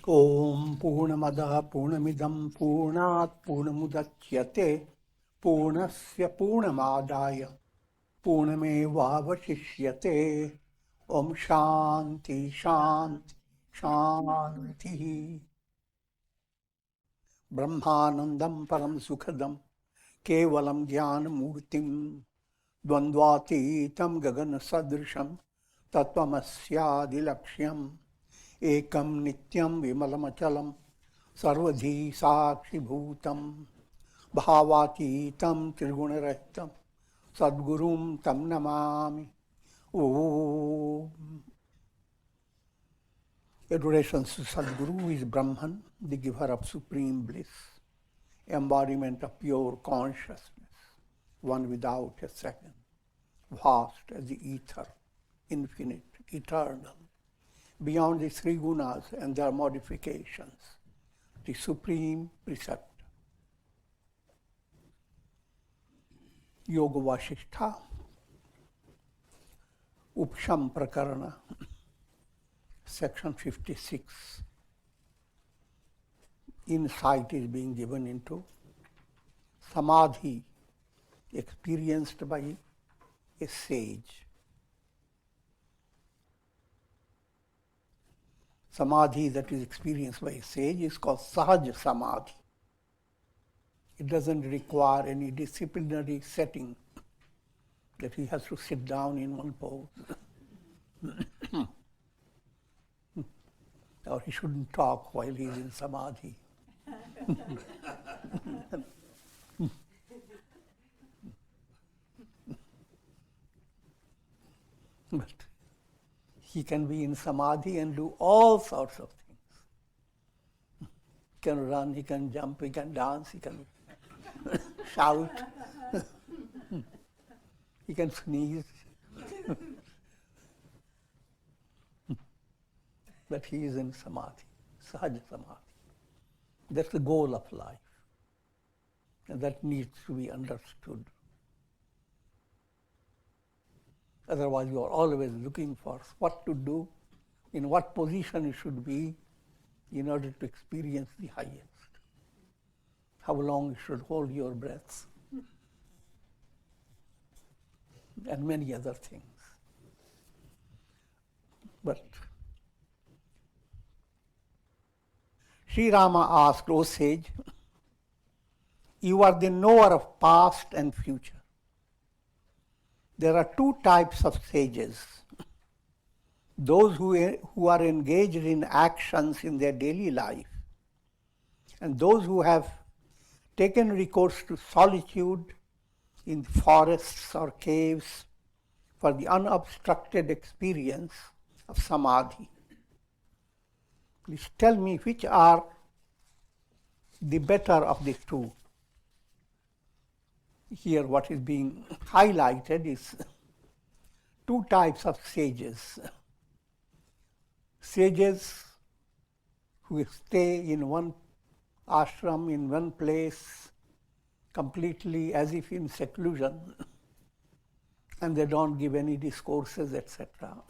Om Purnamada Purnamidam Purnat Purnamudachyate Purnasya Purnamadaya Purnameva Vasishyate. Om Shanti Shanti Shanti. Brahmanandam Param Sukhadam Kevalam Jnana Murtim Dvandvatitam Gagana Sadrisham Tattvamasya Laksham Ekam Nityam Vimalamachalam Sarvadhi Sakshi Bhutam Bhavatitam Trigunaraktam Sadgurum Tam Namami. Om. Adoration to Sadguru is Brahman, the giver of supreme bliss, embodiment of pure consciousness, one without a second, vast as the ether, infinite, eternal, beyond the three gunas and their modifications, the supreme preceptor. Yoga Vasistha, Upashama Prakarana, section 56. Insight is being given into samadhi experienced by a sage. Samadhi that is experienced by a sage is called Sahaj Samadhi. It doesn't require any disciplinary setting that he has to sit down in one pose. Or he shouldn't talk while he is in samadhi. But he can be in samadhi and do all sorts of things. He can run, he can jump, he can dance, he can shout, he can sneeze. But he is in samadhi, Sahaj Samadhi. That's the goal of life. And that needs to be understood. Otherwise, you are always looking for what to do, in what position you should be in order to experience the highest. How long you should hold your breath, and many other things. But Sri Rama asked, O sage, you are the knower of past and future. There are two types of sages. Those who are engaged in actions in their daily life, and those who have taken recourse to solitude in forests or caves for the unobstructed experience of samadhi. Please tell me which are the better of the two. Here what is being highlighted is two types of sages. Sages who stay in one ashram, in one place, completely as if in seclusion, and they don't give any discourses, etc.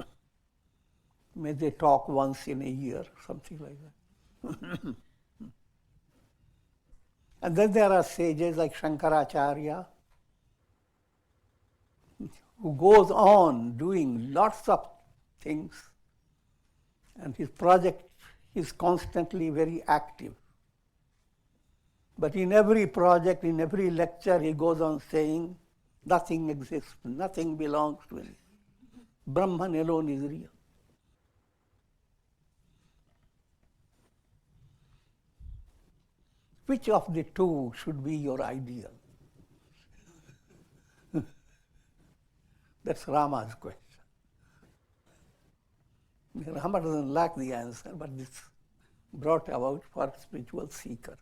May they talk once in a year, something like that. And then there are sages like Shankaracharya, who goes on doing lots of things, and his project is constantly very active. But in every project, in every lecture, he goes on saying, nothing exists, nothing belongs to him. Brahman alone is real. Which of the two should be your ideal? That's Rama's question. Rama doesn't lack the answer, but this brought about for spiritual seekers.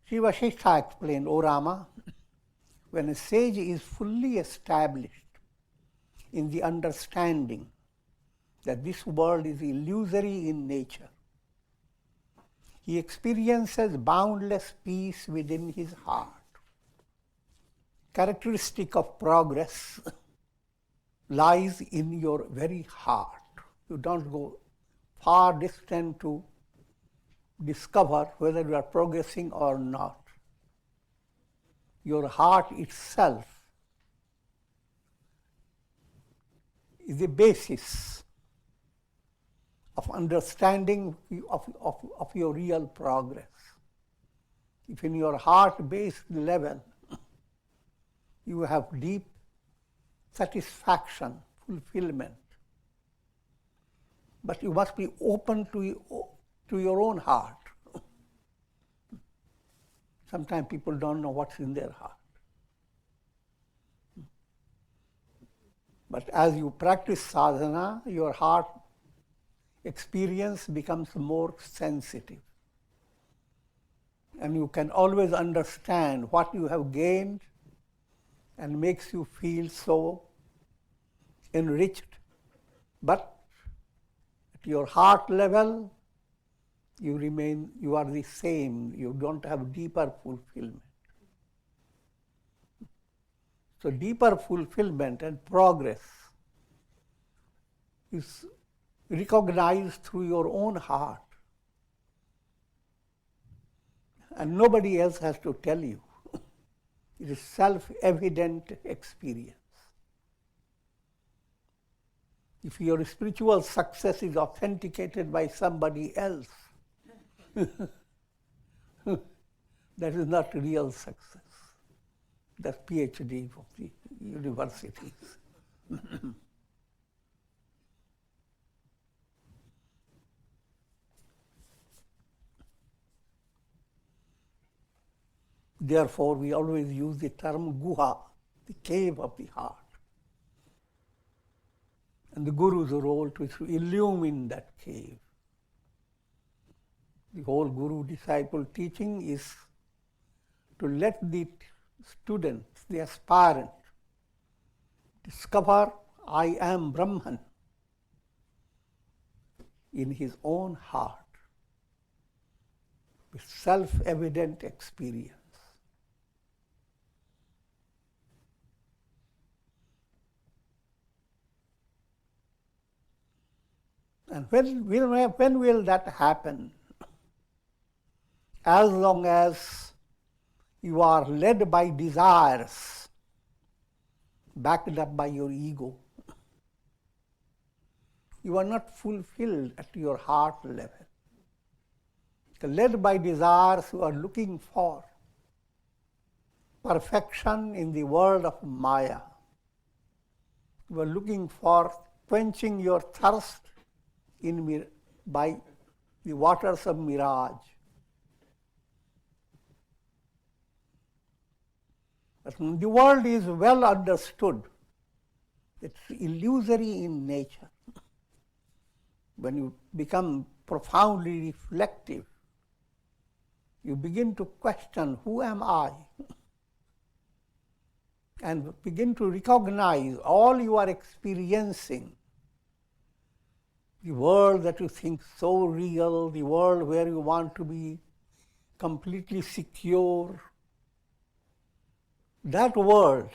Sri Vasishtha explained, O Rama, when a sage is fully established in the understanding that this world is illusory in nature, he experiences boundless peace within his heart. Characteristic of progress lies in your very heart. You don't go far distant to discover whether you are progressing or not. Your heart itself is the basis of understanding of your real progress. If in your heart-based level you have deep satisfaction, fulfillment, but you must be open to your own heart. Sometimes people don't know what's in their heart. But as you practice sadhana, your heart experience becomes more sensitive. And you can always understand what you have gained and makes you feel so enriched. But at your heart level, you are the same. You don't have deeper fulfillment. So deeper fulfillment and progress is recognized through your own heart. And nobody else has to tell you. It is self-evident experience. If your spiritual success is authenticated by somebody else, that is not real success. That's PhD of the universities. Therefore, we always use the term guha, the cave of the heart. And the Guru's role to illumine that cave. The whole Guru-disciple teaching is to let the student, the aspirant, discover I am Brahman in his own heart with self-evident experience. And when will that happen? As long as you are led by desires, backed up by your ego, you are not fulfilled at your heart level. Led by desires, you are looking for perfection in the world of Maya. You are looking for quenching your thirst by the waters of mirage. But the world is well understood. It's illusory in nature. When you become profoundly reflective, you begin to question, who am I? And begin to recognize all you are experiencing. The world that you think so real, the world where you want to be completely secure, that world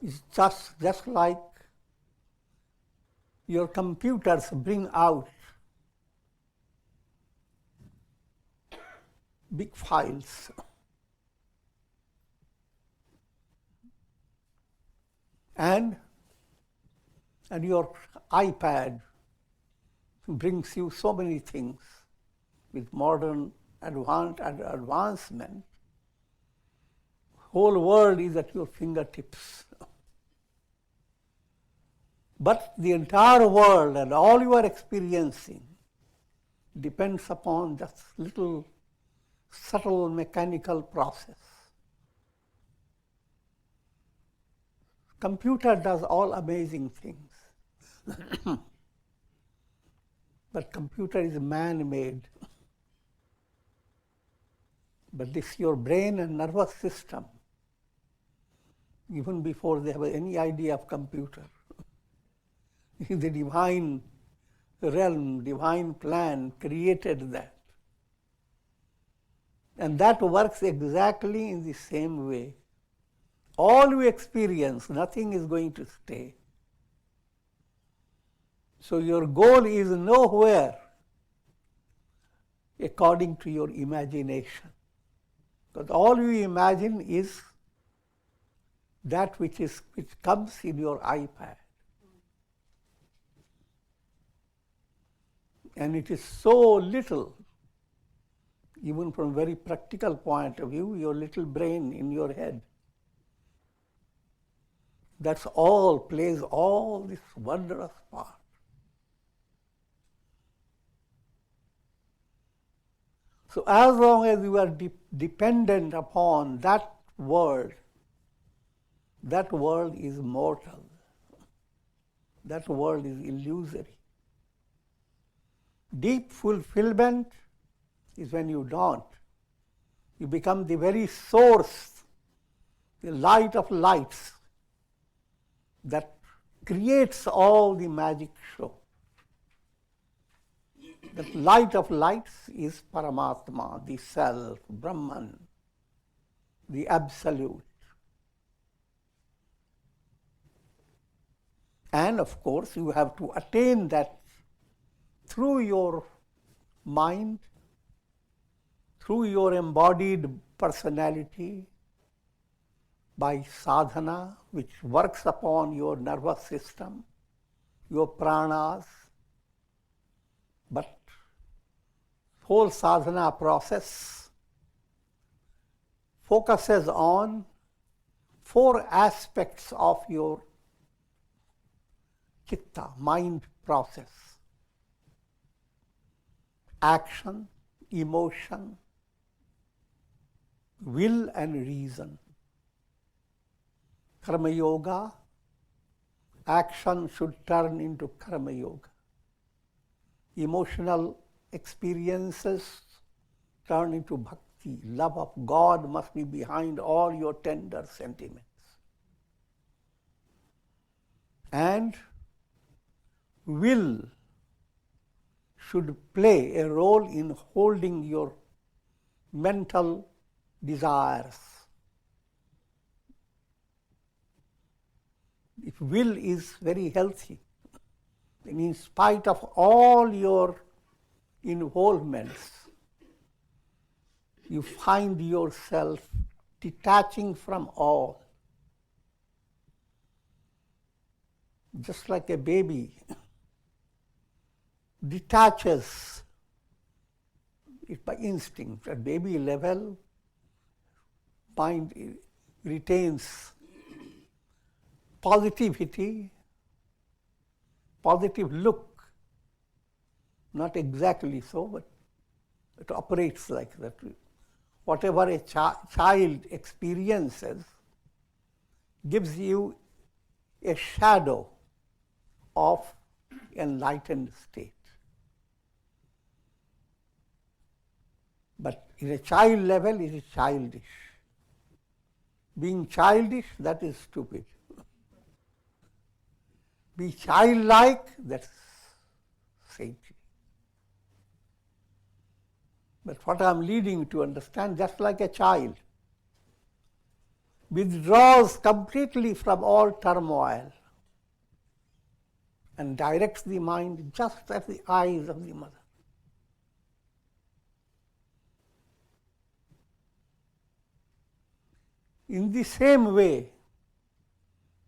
is just like your computers bring out big files. And your iPad brings you so many things with modern advancement. Whole world is at your fingertips. But the entire world and all you are experiencing depends upon just little subtle mechanical process. Computer does all amazing things. But computer is man-made. But this your brain and nervous system, even before they have any idea of computer, the divine realm, divine plan created that. And that works exactly in the same way All you experience, nothing is going to stay. So your goal is nowhere according to your imagination. Because all you imagine is that which comes in your iPad. And it is so little, even from a very practical point of view, your little brain in your head. That's all, plays all this wondrous part. So as long as you are dependent upon that world is mortal. That world is illusory. Deep fulfillment is when you don't. You become the very source, the light of lights that creates all the magic show. The light of lights is Paramatma, the Self, Brahman, the Absolute. And of course, you have to attain that through your mind, through your embodied personality, by sadhana, which works upon your nervous system, your pranas. But whole sadhana process focuses on 4 aspects of your chitta, mind process: action, emotion, will and reason. Karma yoga, action should turn into karma yoga. Emotional experiences turn into bhakti. Love of God must be behind all your tender sentiments. And will should play a role in holding your mental desires. If will is very healthy, then in spite of all your involvements, you find yourself detaching from all. Just like a baby detaches it by instinct. At baby level, mind retains positivity, positive look. Not exactly so, but it operates like that. Whatever a child experiences gives you a shadow of enlightened state. But in a child level, it is childish. Being childish, that is stupid. Be childlike, that's saintly. But what I'm leading to understand, just like a child withdraws completely from all turmoil and directs the mind just as the eyes of the mother. In the same way,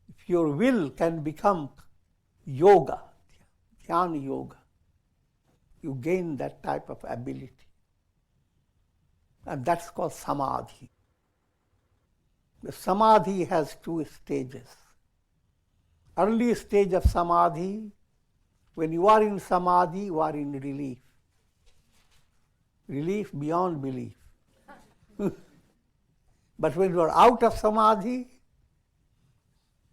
if your will can become yoga, dhyana yoga, you gain that type of ability. And that's called samadhi. The samadhi has 2 stages. Early stage of samadhi, when you are in samadhi, you are in relief. Relief beyond belief. But when you are out of samadhi,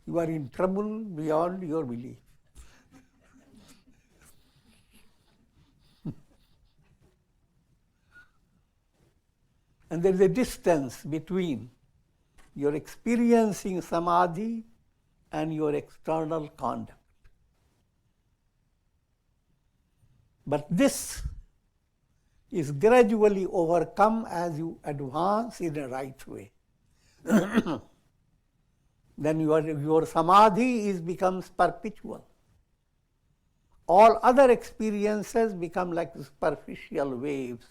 you are in trouble beyond your belief. And there is a distance between your experiencing samadhi and your external conduct. But this is gradually overcome as you advance in a right way. then your samadhi becomes perpetual. All other experiences become like superficial waves.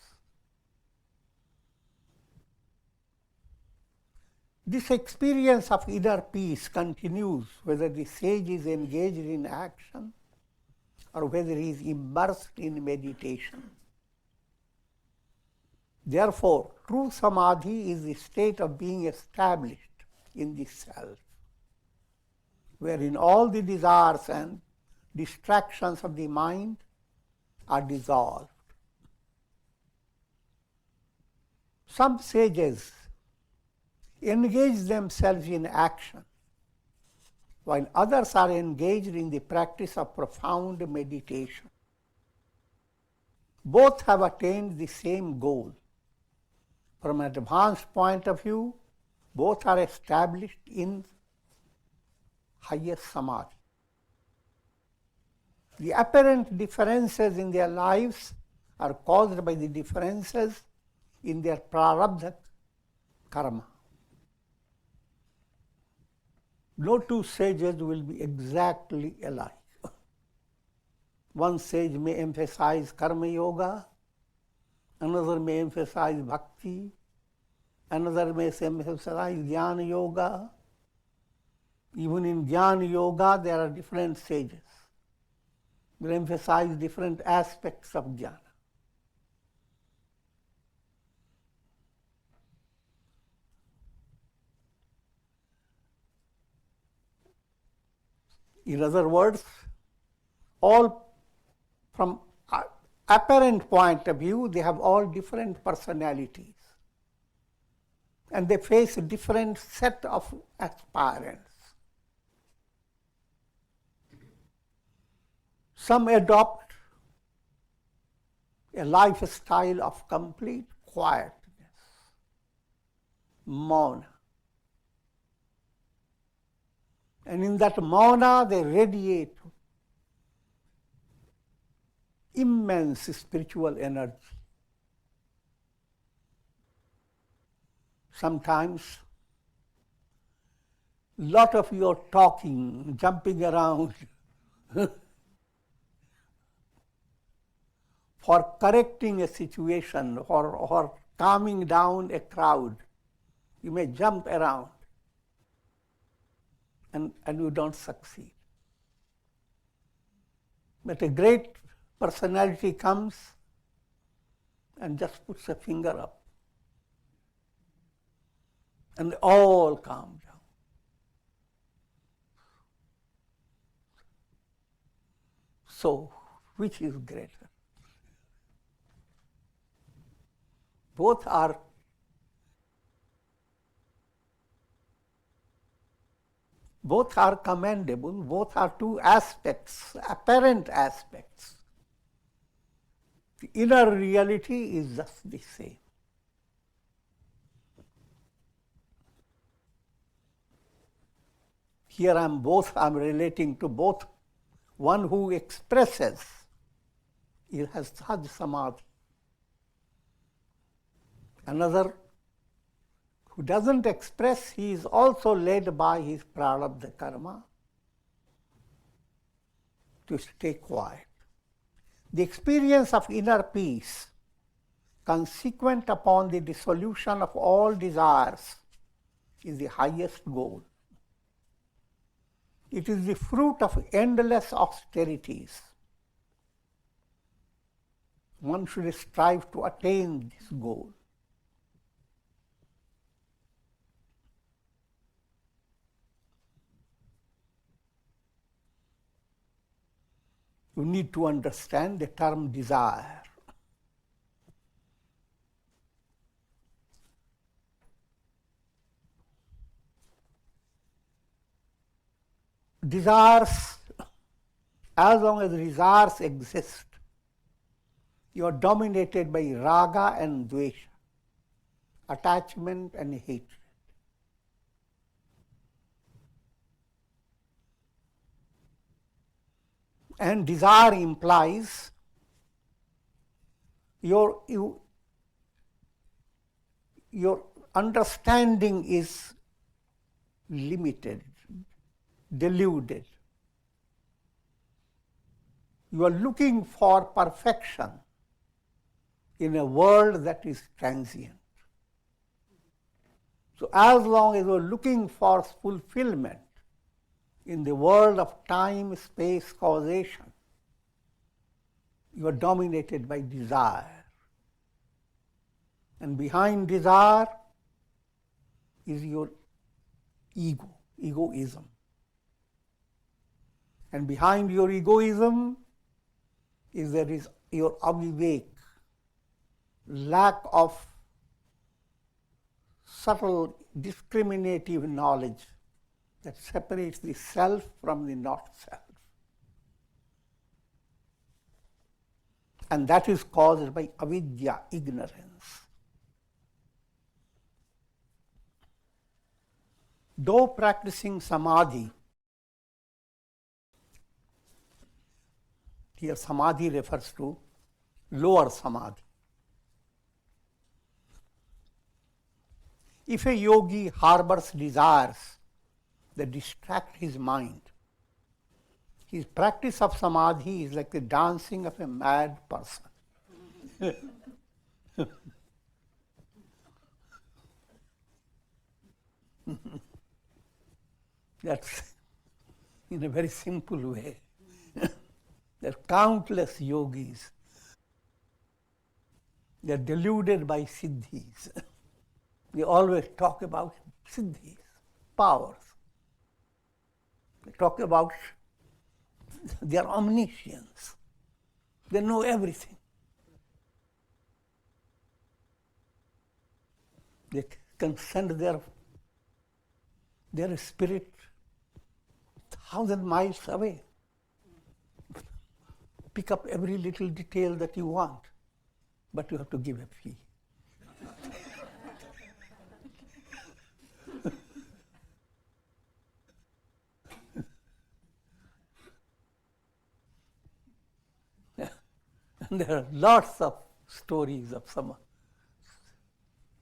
This experience of inner peace continues whether the sage is engaged in action or whether he is immersed in meditation. Therefore, true samadhi is the state of being established in the self, wherein all the desires and distractions of the mind are dissolved. Some sages engage themselves in action, while others are engaged in the practice of profound meditation. Both have attained the same goal. From an advanced point of view, both are established in highest samadhi. The apparent differences in their lives are caused by the differences in their prarabdha karma. No two sages will be exactly alike. One sage may emphasize karma yoga, another may emphasize bhakti, another may emphasize jnana yoga. Even in jnana yoga, there are different sages. Will emphasize different aspects of jnana. In other words, all from apparent point of view, they have all different personalities. And they face a different set of aspirants. Some adopt a lifestyle of complete quietness, mauna. And in that mauna, they radiate immense spiritual energy. Sometimes, lot of your talking, jumping around, for correcting a situation or calming down a crowd. You may jump around and you don't succeed. But a great personality comes and just puts a finger up. And they all calm down. So, which is greater? Both are commendable, both are two aspects, apparent aspects. The inner reality is just the same. Here I'm relating to both. One who expresses, he has Sahaj Samadhi. Another who doesn't express, he is also led by his prarabdha karma to stay quiet. The experience of inner peace, consequent upon the dissolution of all desires, is the highest goal. It is the fruit of endless austerities. One should strive to attain this goal. You need to understand the term desire. Desires, as long as desires exist, you are dominated by raga and dvesha, attachment and hatred. And desire implies your understanding is limited. deluded. You are looking for perfection in a world that is transient. So as long as you are looking for fulfillment in the world of time, space, causation, you are dominated by desire. And behind desire is your ego, egoism. And behind your egoism there is your avivek, lack of subtle discriminative knowledge that separates the self from the not self. And that is caused by avidya, ignorance. Though practicing samadhi, here samadhi refers to lower samadhi. If a yogi harbors desires that distract his mind, his practice of samadhi is like the dancing of a mad person. That's in a very simple way. There are countless yogis. They are deluded by siddhis. They always talk about siddhis, powers. They talk about their omniscience. They know everything. They can send their spirit 1,000 miles away. Pick up every little detail that you want, but you have to give a fee. And there are lots of stories of some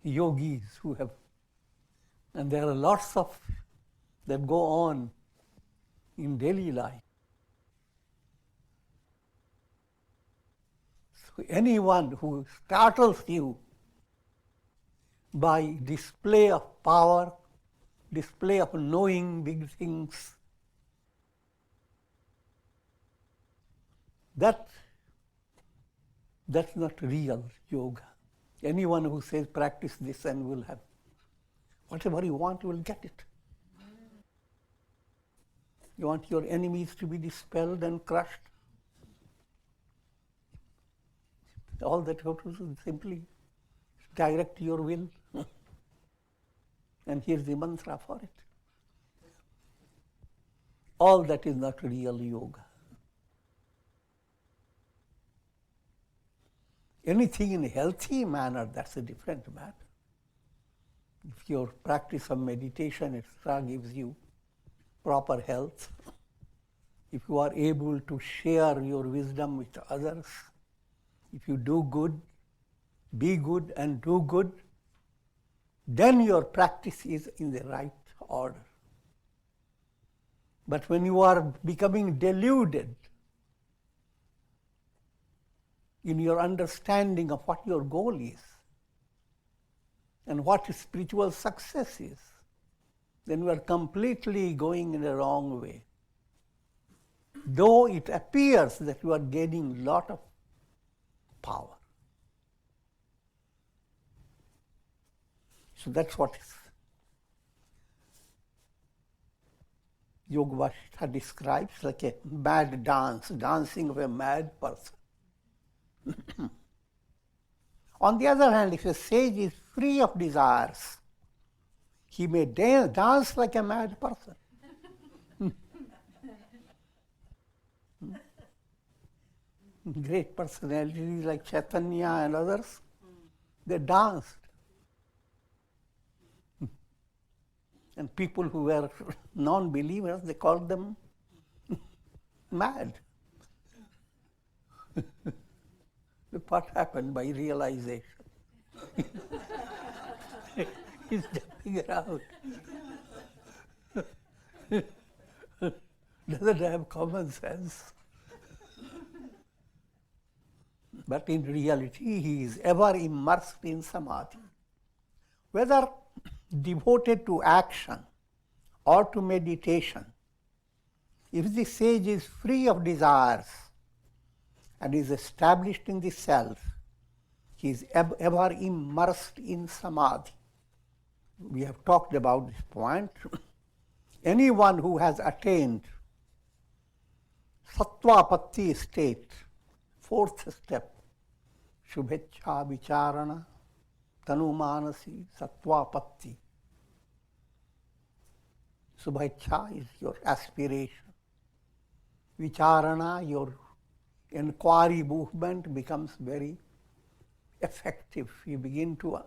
yogis who have, and there are lots of that go on in daily life. So anyone who startles you by display of power, display of knowing big things, that's not real yoga. Anyone who says practice this and will have whatever you want, you will get it. You want your enemies to be dispelled and crushed. All that you have to do is simply direct your will. And here's the mantra for it. All that is not real yoga. Anything in a healthy manner, that's a different matter. If your practice of meditation, etc., gives you proper health, if you are able to share your wisdom with others, if you do good, be good and do good, then your practice is in the right order. But when you are becoming deluded in your understanding of what your goal is and what spiritual success is, then you are completely going in the wrong way. Though it appears that you are gaining a lot of power. So that's what is Yoga Vasistha describes like a mad dance, dancing of a mad person. On the other hand, if a sage is free of desires, he may dance like a mad person. Great personalities like Chaitanya and others, they danced. And people who were non-believers, they called them mad. Look what happened by realization. He's jumping around. doesn't have common sense. But in reality, he is ever immersed in samadhi. Whether devoted to action or to meditation, if the sage is free of desires and is established in the self, he is ever immersed in samadhi. We have talked about this point. Anyone who has attained sattvapatti state, fourth step, shubhecha vicharana, tanumanasi, sattvapatti. Shubhecha is your aspiration. Vicharana, your inquiry movement becomes very effective. You begin to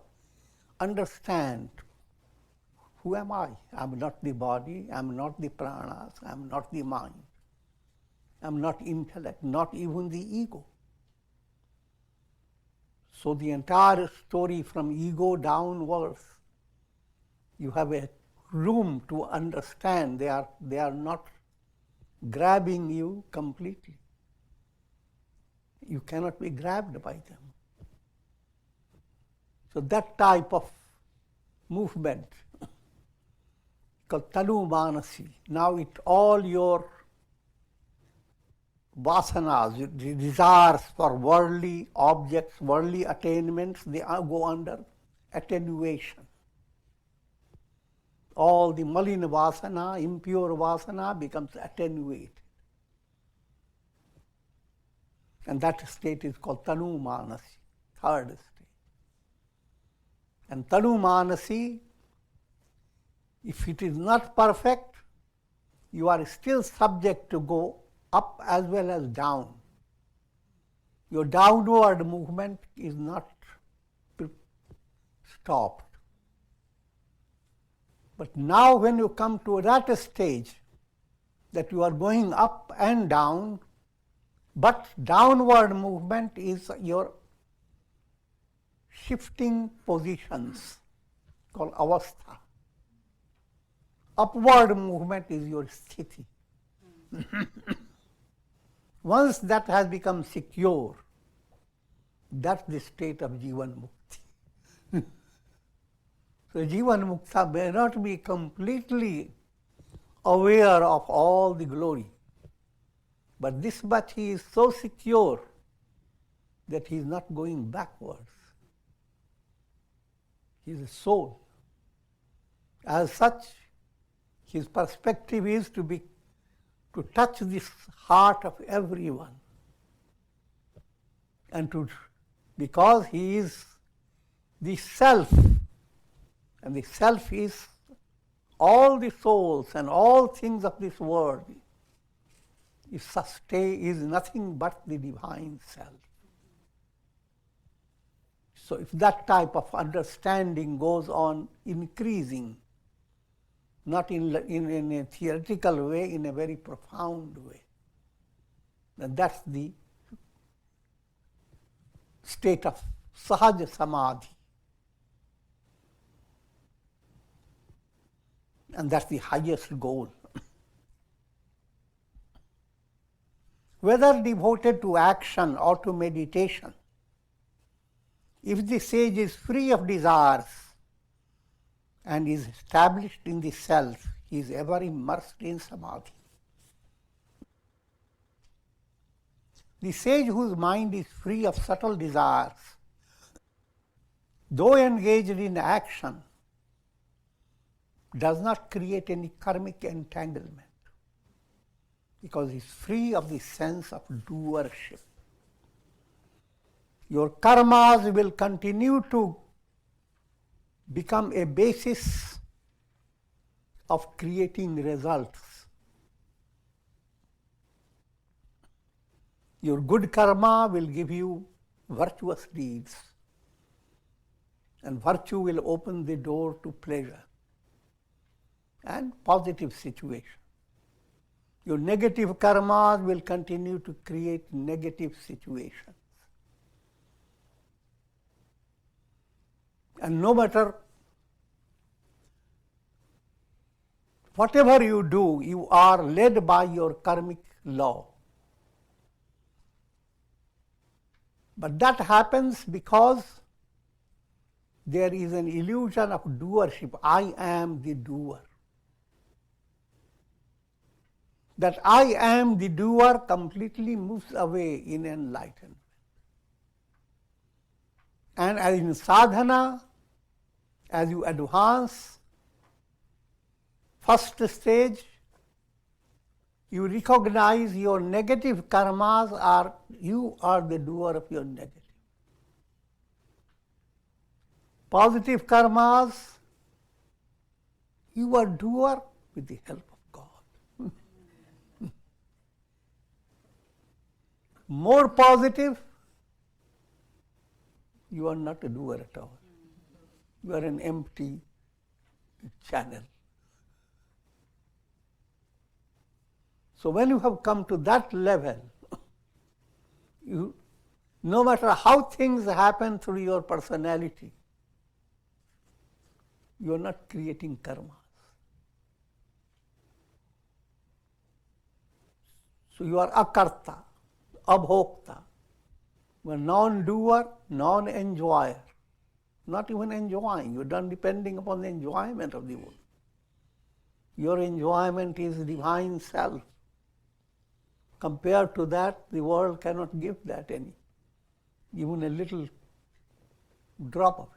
understand, who am I? I'm not the body, I'm not the pranas, I'm not the mind, I'm not intellect, not even the ego. So the entire story from ego downwards, you have a room to understand they are not grabbing you completely. You cannot be grabbed by them. So that type of movement, called tanu manasi, now all your vasanas, the desires for worldly objects, worldly attainments, they go under attenuation. All the malina vasana, impure vasana becomes attenuated. And that state is called tanu manasi, third state. And tanu manasi, if it is not perfect, you are still subject to go up as well as down. Your downward movement is not stopped. But now when you come to that stage, that you are going up and down, but downward movement is your shifting positions, called avastha. Upward movement is your sthiti. Once that has become secure, that's the state of Jivan Mukti. So Jivan Mukta may not be completely aware of all the glory, but this much he is so secure that he is not going backwards. He is a soul. As such, his perspective is to touch this heart of everyone. And because he is the self, and the self is all the souls and all things of this world, is nothing but the divine self. So if that type of understanding goes on increasing, not in a theoretical way, in a very profound way, then that's the state of sahaja samadhi. And that's the highest goal. Whether devoted to action or to meditation, if the sage is free of desires and is established in the self, he is ever immersed in samadhi. The sage whose mind is free of subtle desires, though engaged in action, does not create any karmic entanglement because he is free of the sense of doership. Your karmas will continue to become a basis of creating results. Your good karma will give you virtuous deeds, and virtue will open the door to pleasure and positive situation. Your negative karmas will continue to create negative situations. And no matter whatever you do, you are led by your karmic law. But that happens because there is an illusion of doership. I am the doer. That I am the doer completely moves away in enlightenment. And as in sadhana, as you advance, first stage, you recognize your negative karmas are, you are the doer of your negative. Positive karmas, you are doer with the help of God. More positive, you are not a doer at all. You are an empty channel. So when you have come to that level, no matter how things happen through your personality, you are not creating karmas. So you are akarta, abhokta. You are non-doer, non-enjoyer. Not even enjoying. You are not depending upon the enjoyment of the world. Your enjoyment is divine self. Compared to that, the world cannot give that any, even a little drop of it.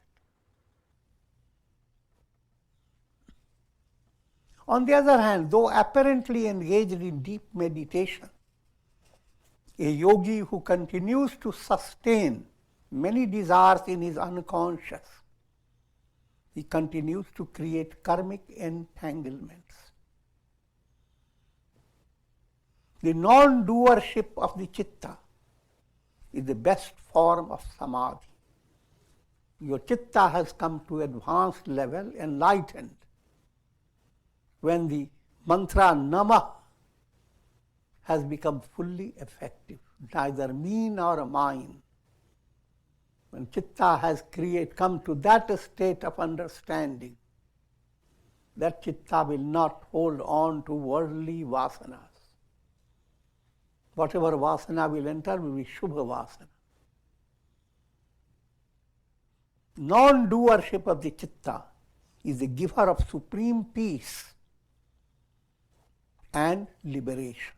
On the other hand, though apparently engaged in deep meditation, a yogi who continues to sustain many desires in his unconscious, he continues to create karmic entanglements. The non-doership of the chitta is the best form of samadhi. Your chitta has come to advanced level, enlightened. When the mantra Namah has become fully effective, neither me nor mine. When chitta has come to that state of understanding, that chitta will not hold on to worldly vasanas. Whatever vasana will enter will be Shubha vasana. Non-doership of the chitta is the giver of supreme peace and liberation.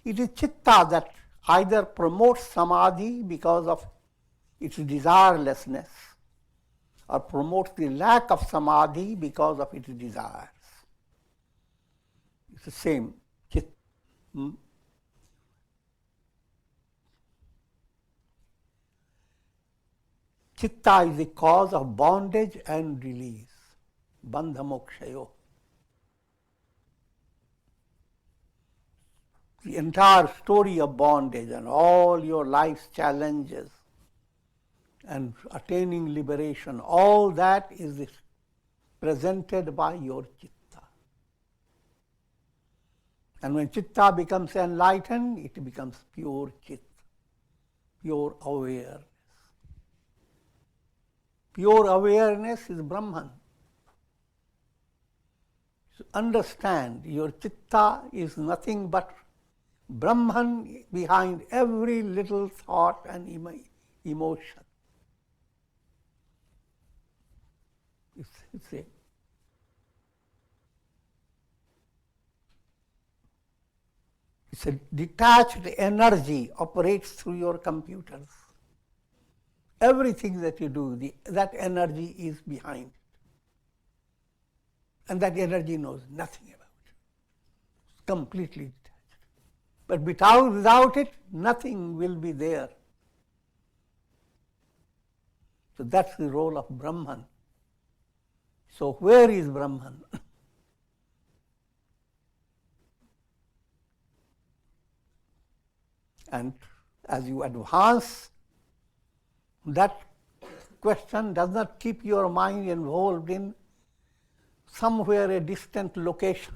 It is chitta that either promotes samadhi because of its desirelessness or promotes the lack of samadhi because of its desires. It's the same. Chitta is the cause of bondage and release. Bandha mokshayo. The entire story of bondage and all your life's challenges and attaining liberation, all that is presented by your chitta. And when chitta becomes enlightened, it becomes pure chitta, pure awareness. Pure awareness is Brahman. So understand, your chitta is nothing but Brahman behind every little thought and emotion. It's a detached energy operates through your computers. Everything that you do, that energy is behind it. And that energy knows nothing about it. It's completely detached. But without it, nothing will be there. So that's the role of Brahman. So where is Brahman? And as you advance, that question does not keep your mind involved in somewhere a distant location.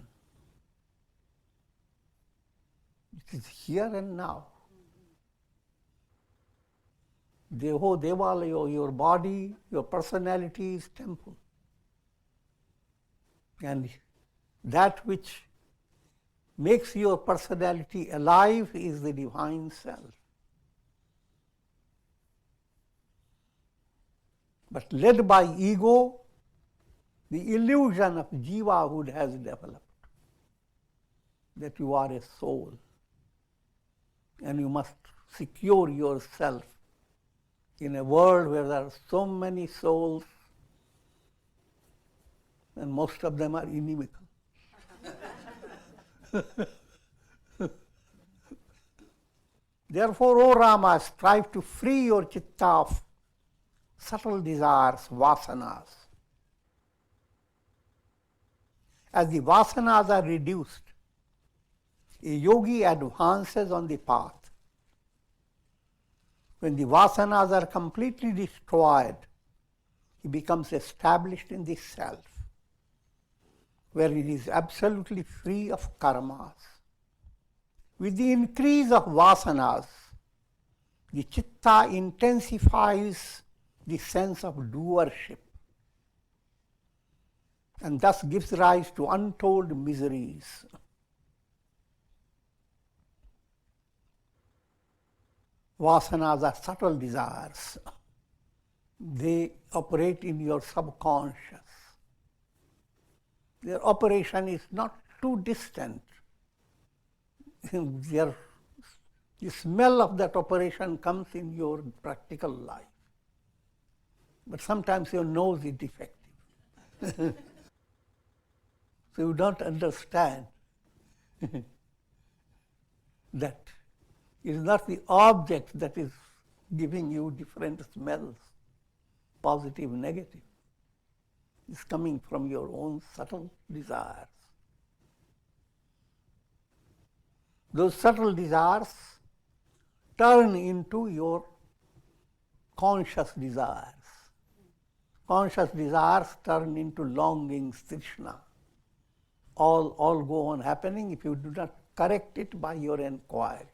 It is here and now. Deho Devalayo, your body, your personality is temple. And that which makes your personality alive is the divine self. But led by ego, the illusion of jivahood has developed, that you are a soul and you must secure yourself in a world where there are so many souls and most of them are inimical. Therefore, O Rama, strive to free your chitta of subtle desires, vasanas. As the vasanas are reduced, a yogi advances on the path. When the vasanas are completely destroyed, he becomes established in the self, where he is absolutely free of karmas. With the increase of vasanas, the chitta intensifies the sense of doership and thus gives rise to untold miseries. Vasanas are subtle desires. They operate in your subconscious. Their operation is not too distant. The smell of that operation comes in your practical life. But sometimes your nose is defective. So you don't understand that it is not the object that is giving you different smells, positive, negative. It's coming from your own subtle desires. Those subtle desires turn into your conscious desires. Conscious desires turn into longings, trishna. All go on happening if you do not correct it by your inquiry.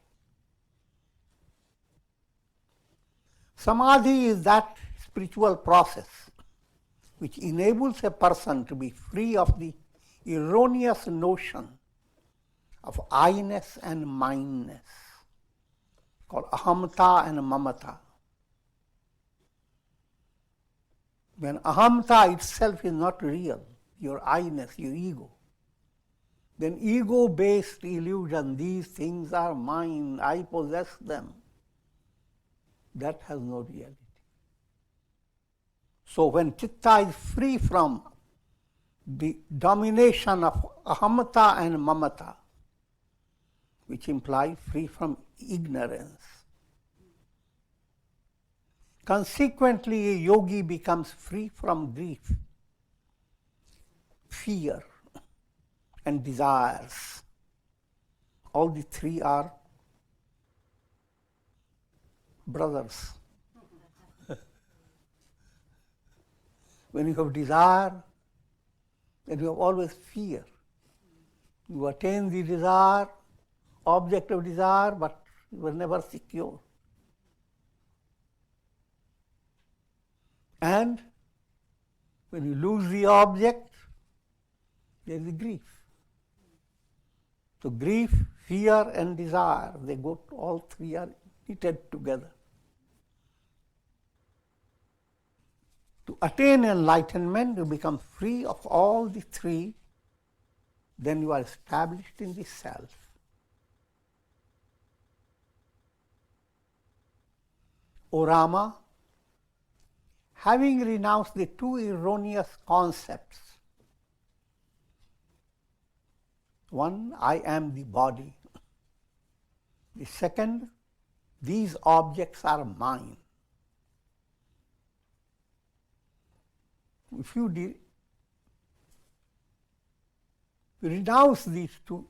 Samadhi is that spiritual process which enables a person to be free of the erroneous notion of I-ness and mine-ness, called ahamta and mamata. When ahamta itself is not real, your I-ness, your ego, then ego-based illusion, these things are mine, I possess them, that has no reality. So when chitta is free from the domination of ahamta and mamata, which implies free from ignorance, consequently a yogi becomes free from grief, fear, and desires. All the three are brothers. When you have desire, then you have always fear. You attain the desire, object of desire, but you are never secure. And when you lose the object, there is grief. So grief, fear, and desire, all three are knitted together. To attain enlightenment, you become free of all the three, then you are established in the self. O Rama, having renounced the two erroneous concepts, one, I am the body. The second, these objects are mine. If you renounce these two,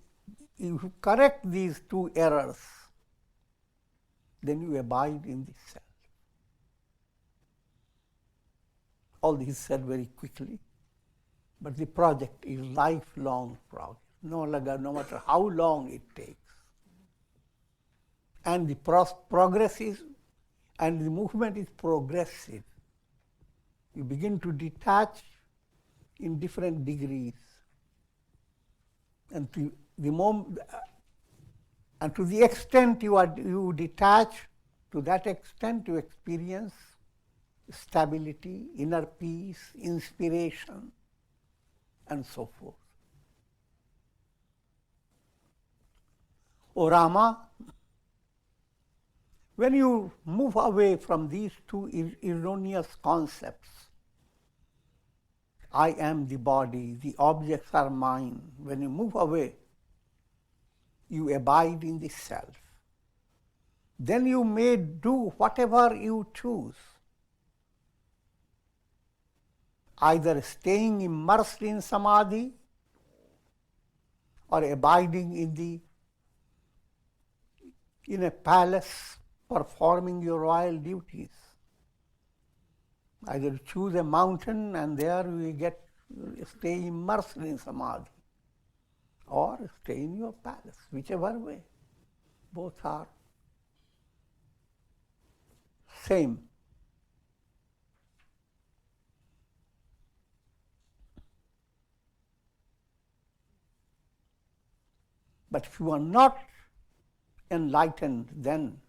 if you correct these two errors, then you abide in the self. All this is said very quickly, but the project is lifelong project, no matter how long it takes. And the progress is, and the movement is progressive. You begin to detach in different degrees. And to the extent you detach, to that extent you experience stability, inner peace, inspiration, and so forth. O Rama, when you move away from these two erroneous concepts, I am the body, the objects are mine. When you move away, you abide in the self. Then you may do whatever you choose, either staying immersed in samadhi or abiding in a palace performing your royal duties. Either choose a mountain and there we stay immersed in samadhi, or stay in your palace, whichever way. Both are same. But if you are not enlightened, then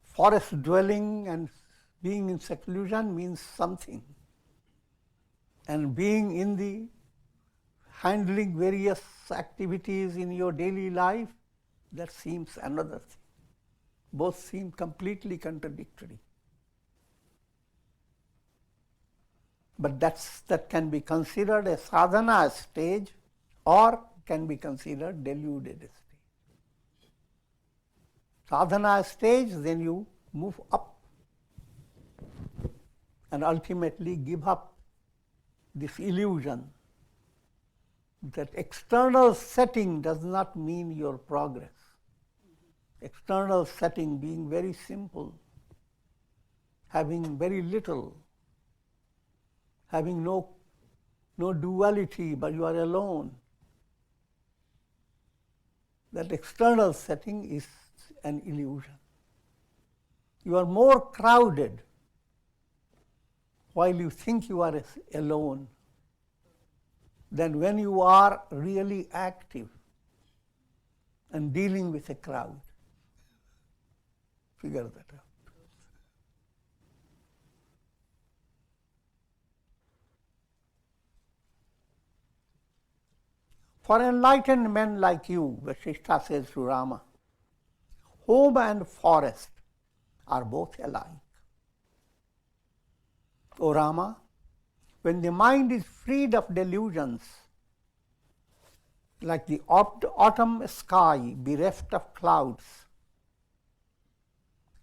forest dwelling and being in seclusion means something. And being in the handling various activities in your daily life, that seems another thing. Both seem completely contradictory. But that can be considered a sadhana stage or can be considered deluded stage. Sadhana stage, then you move up and ultimately give up this illusion that external setting does not mean your progress. External setting being very simple, having very little, having no duality, but you are alone. That external setting is an illusion. You are more crowded while you think you are alone than when you are really active and dealing with a crowd. Figure that out. For enlightened men like you, Vasishtha says to Rama, home and forest are both alike. O Rama, when the mind is freed of delusions, like the autumn sky bereft of clouds,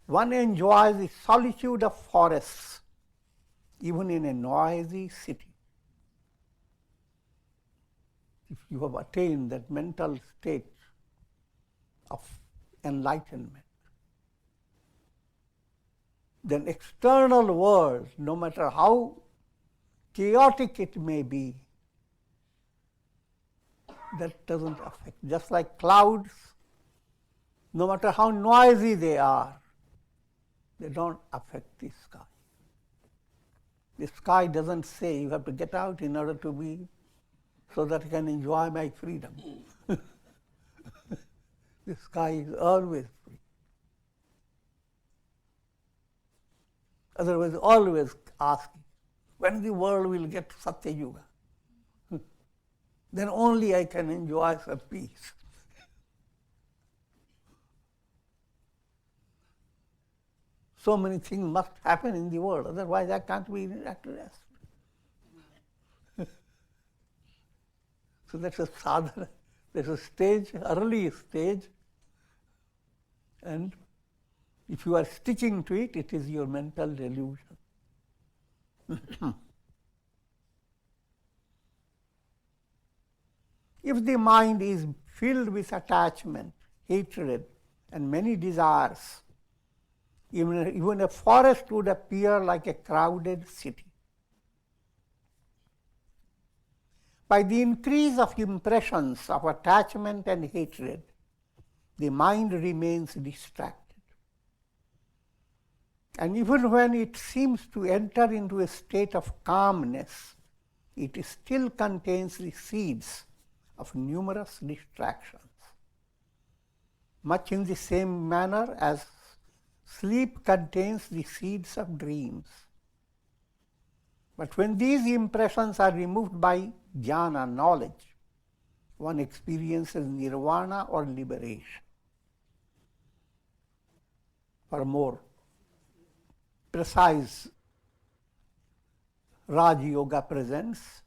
one enjoys the solitude of forests, even in a noisy city. If you have attained that mental state of enlightenment, then external world, no matter how chaotic it may be, that doesn't affect. Just like clouds, no matter how noisy they are, they don't affect the sky. The sky doesn't say you have to get out in order to be, so that I can enjoy my freedom. The sky is always free. Otherwise, always asking, when the world will get Satya Yuga? Then only I can enjoy some peace. So many things must happen in the world, otherwise I can't be at rest. So that's a sadhana, there's a stage, early stage, and if you are sticking to it, it is your mental delusion. If the mind is filled with attachment, hatred, and many desires, even a forest would appear like a crowded city. By the increase of impressions of attachment and hatred, the mind remains distracted. And even when it seems to enter into a state of calmness, it still contains the seeds of numerous distractions. Much in the same manner as sleep contains the seeds of dreams. But when these impressions are removed by jnana, knowledge, one experiences nirvana or liberation. For more precise, Raj Yoga presents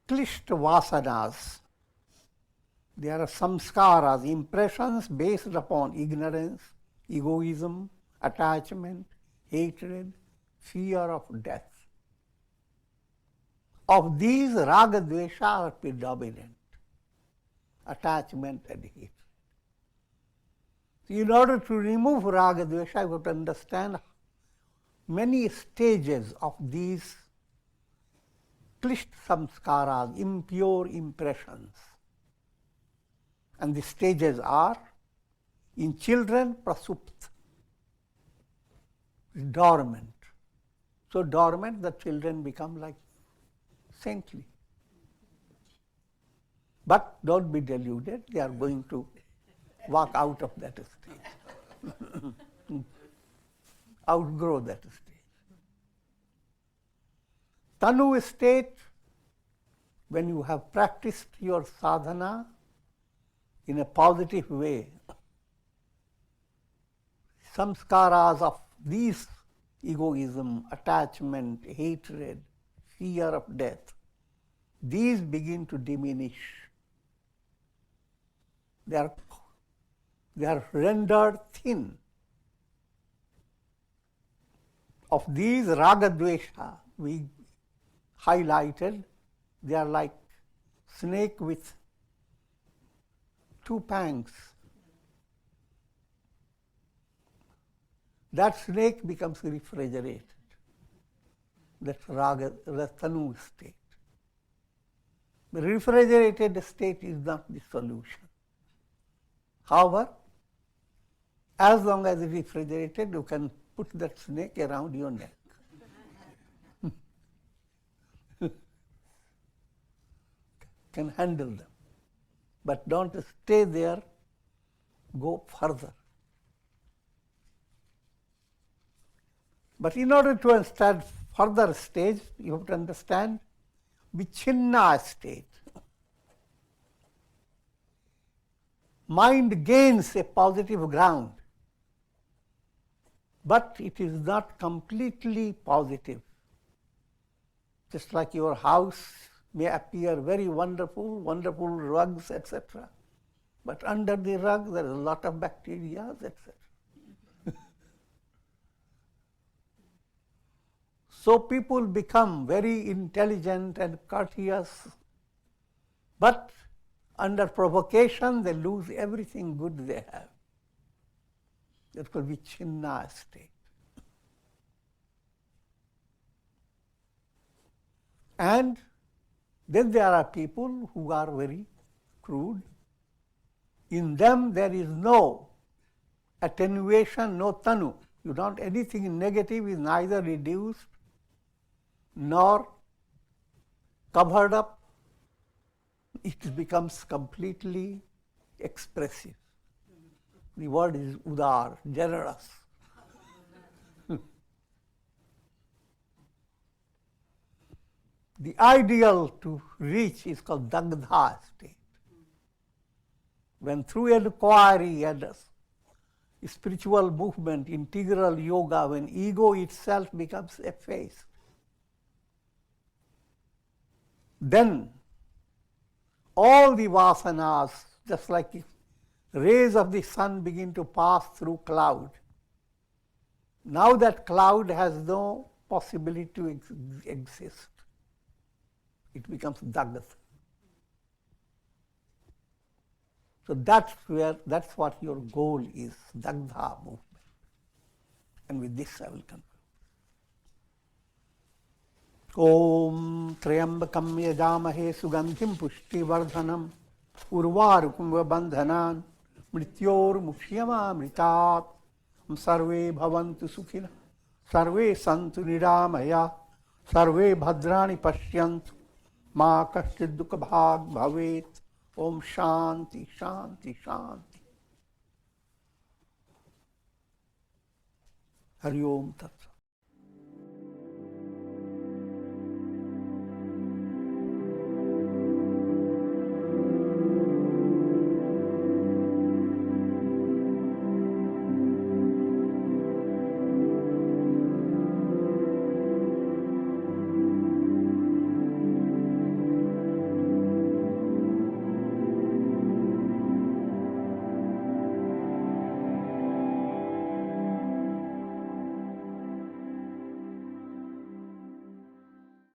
Klishta Vasanas. They are samskaras, impressions based upon ignorance, egoism, attachment, hatred, fear of death. Of these, raga dvesha are predominant, attachment and hatred. In order to remove raga dvesha, you have to understand many stages of these klishta samskaras, impure impressions. And the stages are, in children, prasupt, dormant. So dormant, the children become like saintly. But don't be deluded, they are going to walk out of that stage, outgrow that stage. Tanu state, when you have practiced your sadhana in a positive way, samskaras of these egoism, attachment, hatred, fear of death, these begin to diminish. They are rendered thin. Of these raga dvesha, we highlighted, they are like snake with two pangs. That snake becomes refrigerated. That's raga, tanu state. The refrigerated state is not the solution. However, as long as it is refrigerated, you can put that snake around your neck. Can handle them. But don't stay there, go further. But in order to understand further stage, you have to understand vichinna state. Mind gains a positive ground, but it is not completely positive. Just like your house may appear very wonderful, wonderful rugs, etc. But under the rug there is a lot of bacteria, etc. So people become very intelligent and courteous, but under provocation they lose everything good they have. That could be vichinna state. And then there are people who are very crude. In them there is no attenuation, no tanu. You don't, anything negative is neither reduced nor covered up. It becomes completely expressive. The word is udar, generous. The ideal to reach is called dagdha state. When through inquiry and spiritual movement, integral yoga, when ego itself becomes effaced, then all the vasanas, just like rays of the sun begin to pass through cloud. Now that cloud has no possibility to exist. It becomes dagdha. So that's what your goal is, dagdha movement. And with this I will conclude. Om Trayambakam Yajamahe Sugandhim Pushti Vardhanam Urvarukum Bandhanan Mrityor Mukhyama Mritat Sarve bhavantu sukhina, sarve santu niramaya, sarve bhadrani pashyantu, ma kaschid dukha bhag bhavet. Om Shanti, Shanti, Shanti. Hari Om Tat Sat.